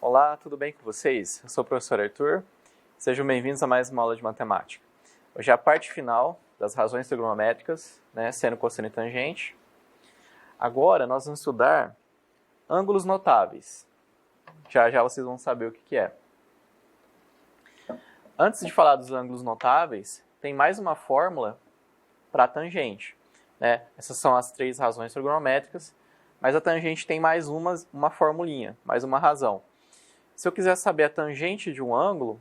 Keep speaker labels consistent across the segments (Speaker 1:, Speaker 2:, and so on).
Speaker 1: Olá, tudo bem com vocês? Eu sou o professor Arthur. Sejam bem-vindos a mais uma aula de matemática. Hoje é a parte final das razões trigonométricas, seno, cosseno e tangente. Agora nós vamos estudar ângulos notáveis. Já já vocês vão saber o que é. Antes de falar dos ângulos notáveis, tem mais uma fórmula para a tangente. Essas são as três razões trigonométricas, mas a tangente tem mais uma formulinha, mais uma razão. Se eu quiser saber a tangente de um ângulo,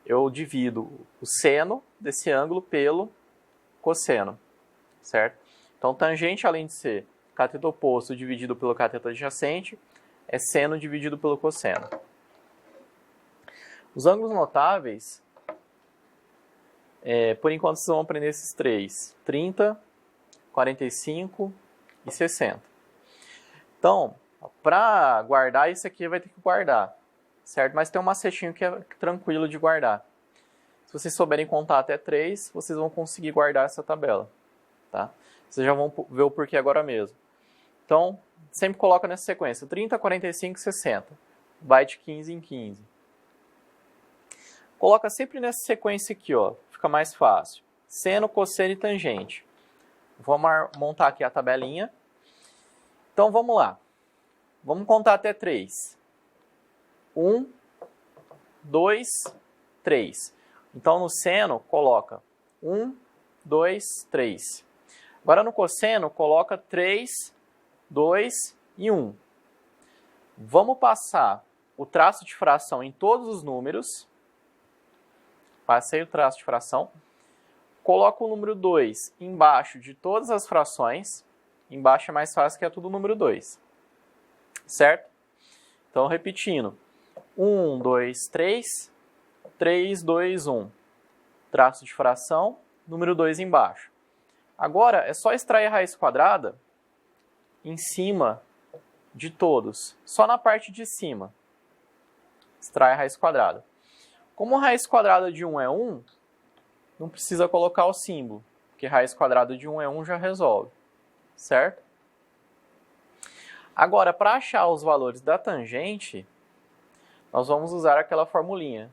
Speaker 1: eu divido o seno desse ângulo pelo cosseno, certo? Então, tangente, além de ser cateto oposto dividido pelo cateto adjacente, é seno dividido pelo cosseno. Os ângulos notáveis, por enquanto, vocês vão aprender esses três: 30, 45 e 60. Então, para guardar, isso aqui vai ter que guardar, certo? Mas tem um macetinho que é tranquilo de guardar. Se vocês souberem contar até 3, vocês vão conseguir guardar essa tabela, tá? Vocês já vão ver o porquê agora mesmo. Então, sempre coloca nessa sequência: 30, 45 e 60. Vai de 15 em 15. Coloca sempre nessa sequência aqui, ó. Fica mais fácil. Seno, cosseno e tangente. Vou montar aqui a tabelinha. Então, vamos lá. Vamos contar até 3. 1, 2, 3. Então, no seno, coloca 1, 2, 3. Agora, no cosseno, coloca 3, 2 e 1. Vamos passar o traço de fração em todos os números. Passei o traço de fração. Coloco o número 2 embaixo de todas as frações. Embaixo é mais fácil, que é tudo número 2. Certo? Então, repetindo. 1, 2, 3. 3, 2, 1. Traço de fração, número 2 embaixo. Agora, é só extrair a raiz quadrada em cima de todos. Só na parte de cima. Extrai a raiz quadrada. Como a raiz quadrada de 1 é 1, não precisa colocar o símbolo, porque raiz quadrada de 1 é 1 já resolve. Certo? Agora, para achar os valores da tangente, nós vamos usar aquela formulinha.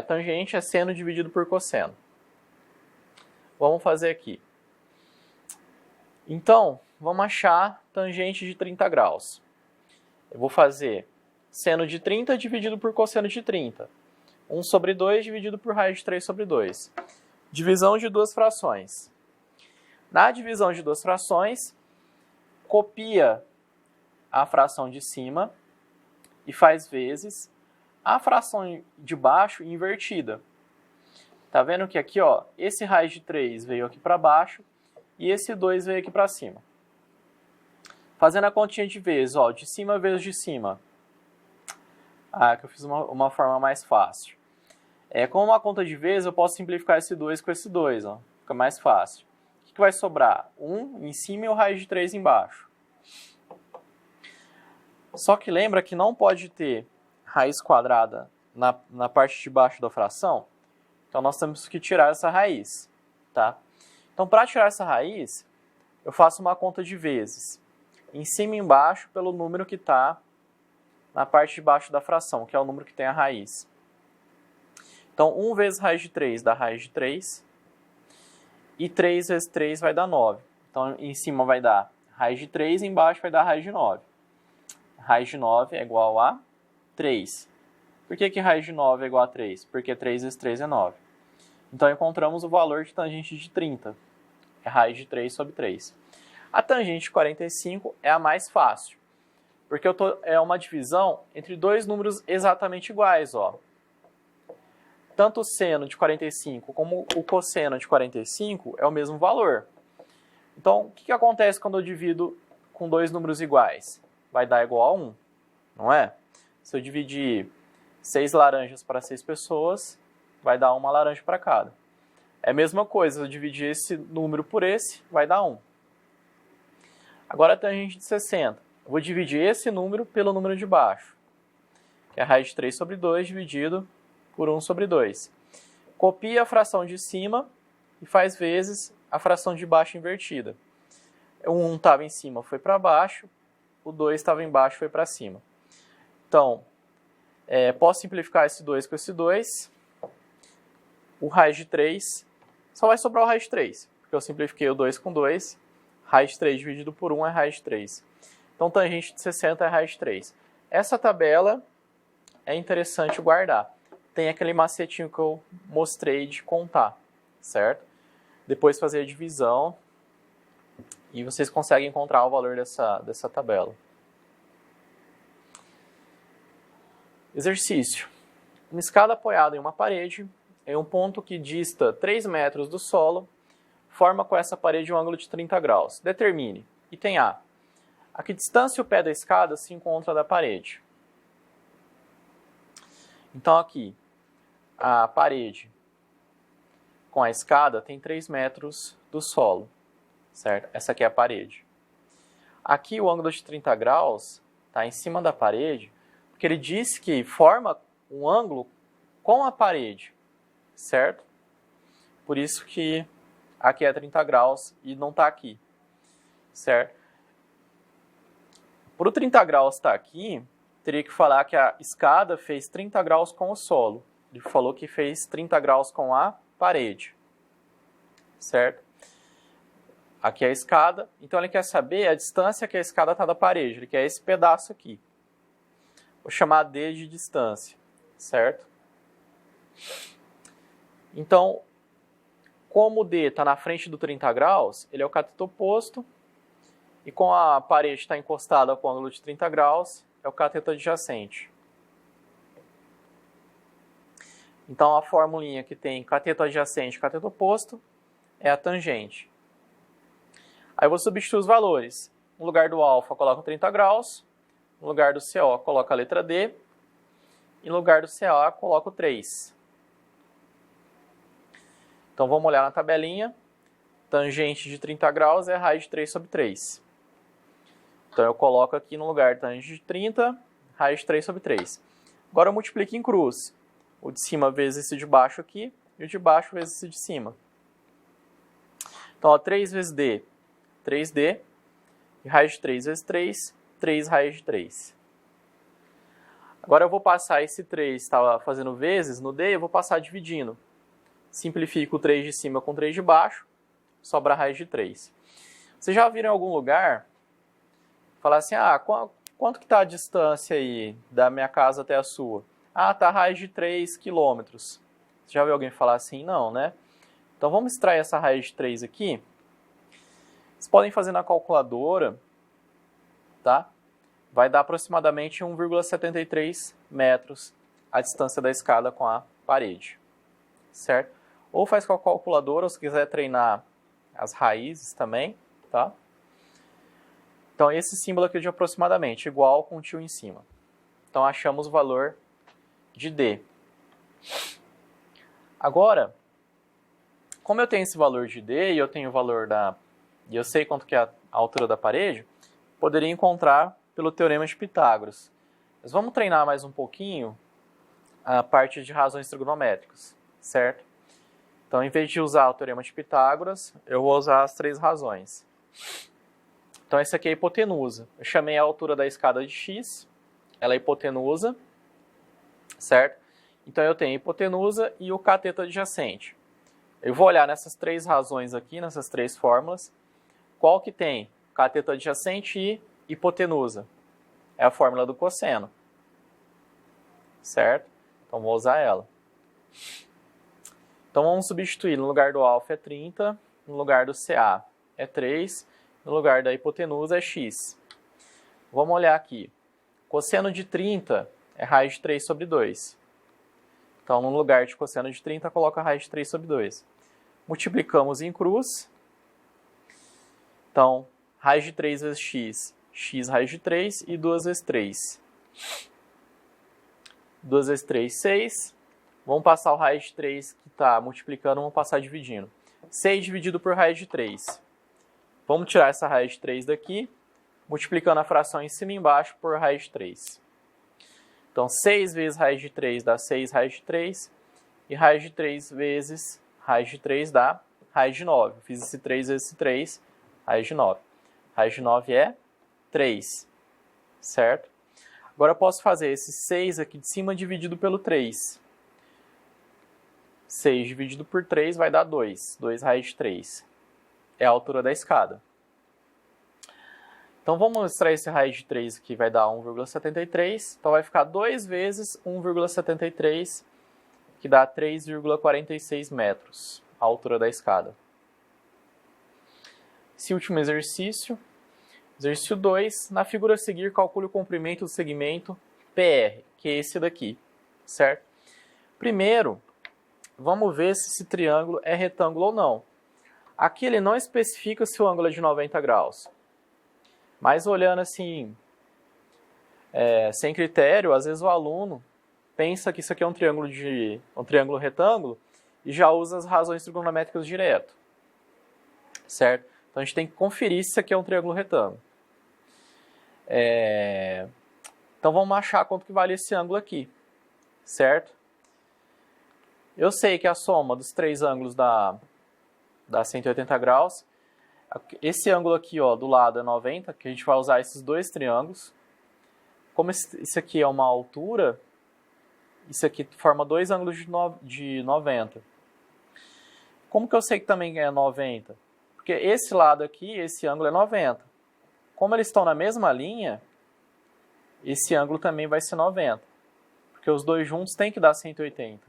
Speaker 1: Tangente é seno dividido por cosseno. Vamos fazer aqui. Então, vamos achar tangente de 30 graus. Eu vou fazer seno de 30 dividido por cosseno de 30. 1 sobre 2 dividido por raiz de 3 sobre 2. Divisão de duas frações. Na divisão de duas frações, copia a fração de cima e faz vezes a fração de baixo invertida. Tá vendo que aqui, ó, esse raiz de 3 veio aqui para baixo e esse 2 veio aqui para cima. Fazendo a continha de vezes, ó, de cima vezes de cima. Que eu fiz uma forma mais fácil. Com uma conta de vezes, eu posso simplificar esse 2 com esse 2, ó. Fica mais fácil. O que vai sobrar? 1 em cima e o raiz de 3 embaixo. Só que lembra que não pode ter raiz quadrada na parte de baixo da fração. Então, nós temos que tirar essa raiz. Tá? Então, para tirar essa raiz, eu faço uma conta de vezes. Em cima e embaixo pelo número que está na parte de baixo da fração, que é o número que tem a raiz. Então, 1 vezes raiz de 3 dá raiz de 3. E 3 vezes 3 vai dar 9. Então, em cima vai dar raiz de 3 e embaixo vai dar raiz de 9. Raiz de 9 é igual a 3. Por que raiz de 9 é igual a 3? Porque 3 vezes 3 é 9. Então, encontramos o valor de tangente de 30. É raiz de 3 sobre 3. A tangente de 45 é a mais fácil. Porque é uma divisão entre dois números exatamente iguais, ó. Tanto o seno de 45 como o cosseno de 45 é o mesmo valor. Então, o que acontece quando eu divido com dois números iguais? Vai dar igual a 1, não é? Se eu dividir 6 laranjas para 6 pessoas, vai dar uma laranja para cada. É a mesma coisa, se eu dividir esse número por esse, vai dar 1. Agora a tangente de 60. Eu vou dividir esse número pelo número de baixo, que é a raiz de 3 sobre 2 dividido por 1 sobre 2. Copia a fração de cima e faz vezes a fração de baixo invertida. O 1 estava em cima, foi para baixo. O 2 estava embaixo, foi para cima. Então, posso simplificar esse 2 com esse 2. O raiz de 3, só vai sobrar o raiz de 3, porque eu simplifiquei o 2 com 2. Raiz de 3 dividido por 1 é raiz de 3. Então, tangente de 60 é raiz de 3. Essa tabela é interessante guardar. Tem aquele macetinho que eu mostrei de contar, certo? Depois fazer a divisão e vocês conseguem encontrar o valor dessa tabela. Exercício. Uma escada apoiada em uma parede, em um ponto que dista 3 metros do solo, forma com essa parede um ângulo de 30 graus. Determine. Item A. A que distância o pé da escada se encontra da parede? Então aqui, a parede com a escada tem 3 metros do solo, certo? Essa aqui é a parede. Aqui o ângulo de 30 graus está em cima da parede, porque ele disse que forma um ângulo com a parede, certo? Por isso que aqui é 30 graus e não está aqui, certo? Por o 30 graus estar aqui, teria que falar que a escada fez 30 graus com o solo. Ele falou que fez 30 graus com a parede, certo? Aqui é a escada, então ele quer saber a distância que a escada está da parede. Ele quer esse pedaço aqui. Vou chamar D de distância, certo? Então, como o D está na frente do 30 graus, ele é o cateto oposto, e com a parede está encostada com o ângulo de 30 graus, é o cateto adjacente. Então, a formulinha que tem cateto adjacente e cateto oposto é a tangente. Aí eu vou substituir os valores. No lugar do alfa, coloco 30 graus. No lugar do CO, coloco a letra D. E no lugar do CA, coloco 3. Então, vamos olhar na tabelinha. Tangente de 30 graus é raiz de 3 sobre 3. Então, eu coloco aqui no lugar tangente de 30, raiz de 3 sobre 3. Agora, eu multiplico em cruz. O de cima vezes esse de baixo aqui, e o de baixo vezes esse de cima. Então, ó, 3 vezes D, 3D. E raiz de 3 vezes 3, 3 raiz de 3. Agora, eu vou passar esse 3, estava fazendo vezes, no D, eu vou passar dividindo. Simplifico o 3 de cima com 3 de baixo, sobra a raiz de 3. Vocês já viram em algum lugar falar assim, quanto que está a distância aí da minha casa até a sua? Tá a raiz de 3 quilômetros. Você já viu alguém falar assim? Não, né? Então, vamos extrair essa raiz de 3 aqui. Vocês podem fazer na calculadora, tá? Vai dar aproximadamente 1,73 metros a distância da escada com a parede, certo? Ou faz com a calculadora, ou se quiser treinar as raízes também, tá? Então, esse símbolo aqui de aproximadamente, igual com o tio em cima. Então, achamos o valor de D. Agora, como eu tenho esse valor de D e eu tenho o valor e eu sei quanto que é a altura da parede, poderia encontrar pelo teorema de Pitágoras. Mas vamos treinar mais um pouquinho a parte de razões trigonométricas, certo? Então, em vez de usar o teorema de Pitágoras, eu vou usar as 3 razões. Então, essa aqui é a hipotenusa. Eu chamei a altura da escada de x, ela é hipotenusa, certo? Então, eu tenho a hipotenusa e o cateto adjacente. Eu vou olhar nessas 3 razões aqui, nessas 3 fórmulas, qual que tem cateto adjacente e hipotenusa? É a fórmula do cosseno, certo? Então, vou usar ela. Então, vamos substituir. No lugar do alfa é 30, no lugar do CA é 3, no lugar da hipotenusa é x. Vamos olhar aqui. Cosseno de 30 é raiz de 3 sobre 2. Então, no lugar de cosseno de 30, coloca a raiz de 3 sobre 2. Multiplicamos em cruz. Então, raiz de 3 vezes x, x raiz de 3 e 2 vezes 3. 2 vezes 3, 6. Vamos passar o raiz de 3 que está multiplicando, vamos passar dividindo. 6 dividido por raiz de 3. Vamos tirar essa raiz de 3 daqui, multiplicando a fração em cima e embaixo por raiz de 3. Então, 6 vezes raiz de 3 dá 6 raiz de 3. E raiz de 3 vezes raiz de 3 dá raiz de 9. Fiz esse 3 vezes esse 3, raiz de 9. Raiz de 9 é 3, certo? Agora eu posso fazer esse 6 aqui de cima dividido pelo 3. 6 dividido por 3 vai dar 2. 2 raiz de 3. É a altura da escada. Então vamos extrair esse raiz de 3 aqui, vai dar 1,73. Então vai ficar 2 vezes 1,73, que dá 3,46 metros, a altura da escada. Esse último exercício, exercício 2, na figura a seguir, calcule o comprimento do segmento PR, que é esse daqui, certo? Primeiro, vamos ver se esse triângulo é retângulo ou não. Aqui ele não especifica se o ângulo é de 90 graus. Mas olhando assim, sem critério, às vezes o aluno pensa que isso aqui é um triângulo retângulo e já usa as razões trigonométricas direto, certo? Então a gente tem que conferir se isso aqui é um triângulo retângulo. Então vamos achar quanto que vale esse ângulo aqui, certo? Eu sei que a soma dos três ângulos dá 180 graus. Esse ângulo aqui, ó, do lado é 90, que a gente vai usar esses dois triângulos. Como isso aqui é uma altura, isso aqui forma dois ângulos de 90. Como que eu sei que também é 90? Porque esse lado aqui, esse ângulo é 90. Como eles estão na mesma linha, esse ângulo também vai ser 90. Porque os dois juntos tem que dar 180,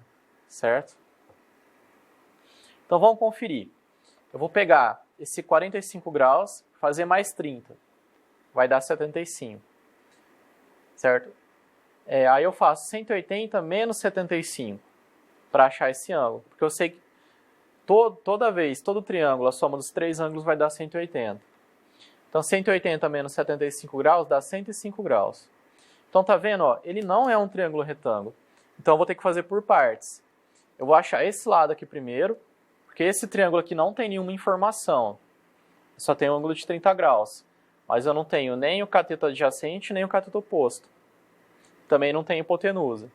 Speaker 1: certo? Então vamos conferir. Eu vou pegar esse 45 graus, fazer mais 30. Vai dar 75. Certo? Aí eu faço 180 menos 75 para achar esse ângulo. Porque eu sei que toda vez, todo triângulo, a soma dos três ângulos vai dar 180. Então 180 menos 75 graus dá 105 graus. Então tá vendo? Ó, ele não é um triângulo retângulo. Então eu vou ter que fazer por partes. Eu vou achar esse lado aqui primeiro. Porque esse triângulo aqui não tem nenhuma informação. Só tem um ângulo de 30 graus. Mas eu não tenho nem o cateto adjacente, nem o cateto oposto. Também não tenho hipotenusa.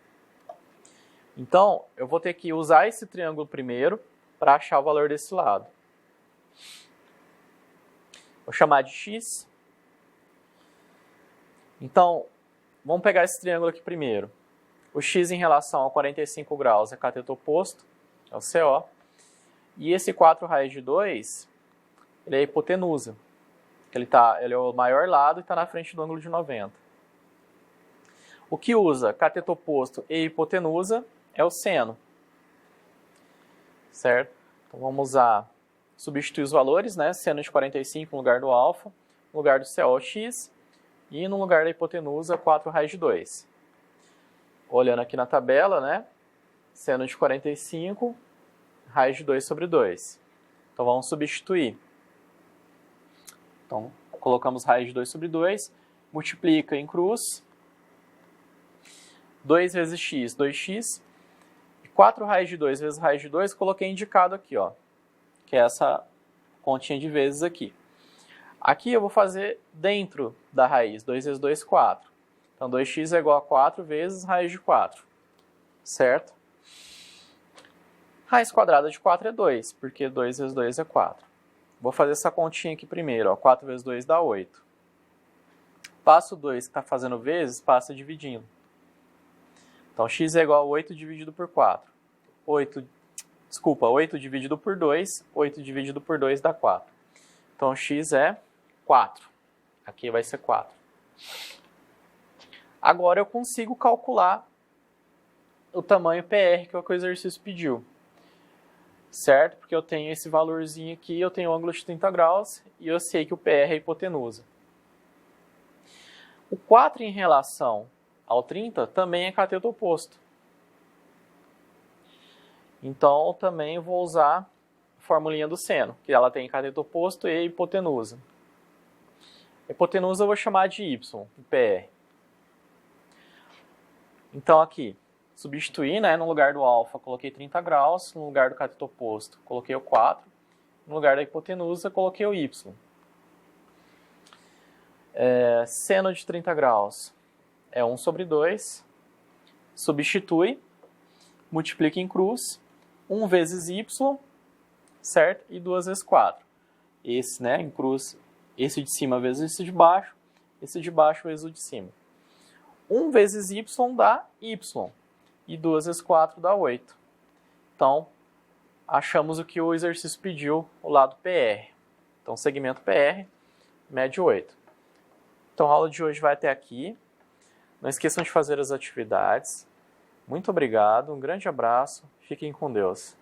Speaker 1: Então, eu vou ter que usar esse triângulo primeiro para achar o valor desse lado. Vou chamar de x. Então, vamos pegar esse triângulo aqui primeiro. O x em relação a 45 graus é cateto oposto, é o CO. E esse 4 raiz de 2, ele é a hipotenusa. Ele é o maior lado e está na frente do ângulo de 90. O que usa cateto oposto e hipotenusa é o seno. Certo? Então vamos substituir os valores, né? Seno de 45 no lugar do alfa, no lugar do CO x, e no lugar da hipotenusa 4 raiz de 2. Olhando aqui na tabela, né? Seno de 45... raiz de 2 sobre 2. Então, vamos substituir. Então, colocamos raiz de 2 sobre 2, multiplica em cruz, 2 vezes x, 2x, e 4 raiz de 2 vezes raiz de 2, coloquei indicado aqui, ó, que é essa continha de vezes aqui. Aqui eu vou fazer dentro da raiz, 2 vezes 2, 4. Então, 2x é igual a 4 vezes raiz de 4, certo? Raiz quadrada de 4 é 2, porque 2 vezes 2 é 4. Vou fazer essa continha aqui primeiro. Ó. 4 vezes 2 dá 8. Passo 2, que está fazendo vezes, passa dividindo. Então, x é igual a 8 dividido por 4. 8 dividido por 2. 8 dividido por 2 dá 4. Então, x é 4. Aqui vai ser 4. Agora eu consigo calcular o tamanho PR, que é o que o exercício pediu. Certo? Porque eu tenho esse valorzinho aqui, eu tenho um ângulo de 30 graus e eu sei que o PR é a hipotenusa. O 4 em relação ao 30 também é cateto oposto. Então, também vou usar a formulinha do seno, que ela tem cateto oposto e hipotenusa. A hipotenusa eu vou chamar de y, PR. Então, aqui, substituir, né, no lugar do alfa, coloquei 30 graus, no lugar do cateto oposto, coloquei o 4, no lugar da hipotenusa, coloquei o y. Seno de 30 graus é 1 sobre 2, substitui, multiplica em cruz, 1 vezes y, certo? E 2 vezes 4. Esse, né, em cruz, esse de cima vezes esse de baixo vezes o de cima. 1 vezes y dá y. E 2 vezes 4 dá 8. Então, achamos o que o exercício pediu, o lado PR. Então, segmento PR mede 8. Então, a aula de hoje vai até aqui. Não esqueçam de fazer as atividades. Muito obrigado, um grande abraço, fiquem com Deus.